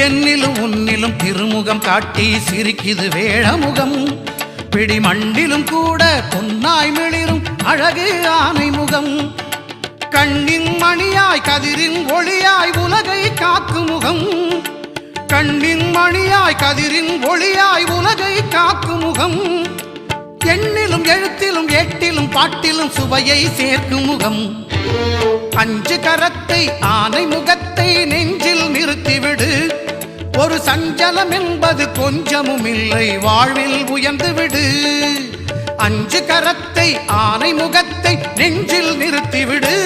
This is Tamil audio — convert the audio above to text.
என்னிலும் உன்னிலும் திருமுகம் காட்டி சிரிக்குது வேழமுகம். பிடி மண்டிலும் கூட பொன்னாய் மிளிரும் அழகு ஆனை முகம். கண்ணின் மணியாய் கதிரின் ஒளியாய் உலகை காக்கும் முகம். கண்ணின் மணியாய் கதிரின் ஒளியாய் உலகை காக்கும் முகம். எண்ணிலும் எழுத்திலும் ஏட்டிலும் பாட்டிலும் சுவையை சேர்க்கும் முகம். அஞ்சு கரத்தை ஆனை முகத்தை நெஞ்சில் நிறுத்திவிடு. ஒரு சஞ்சலம் என்பது கொஞ்சமும் இல்லை, வாழ்வில் உயர்ந்து விடு. அஞ்சு கரத்தை ஆனை முகத்தை நெஞ்சில் நிறுத்திவிடு.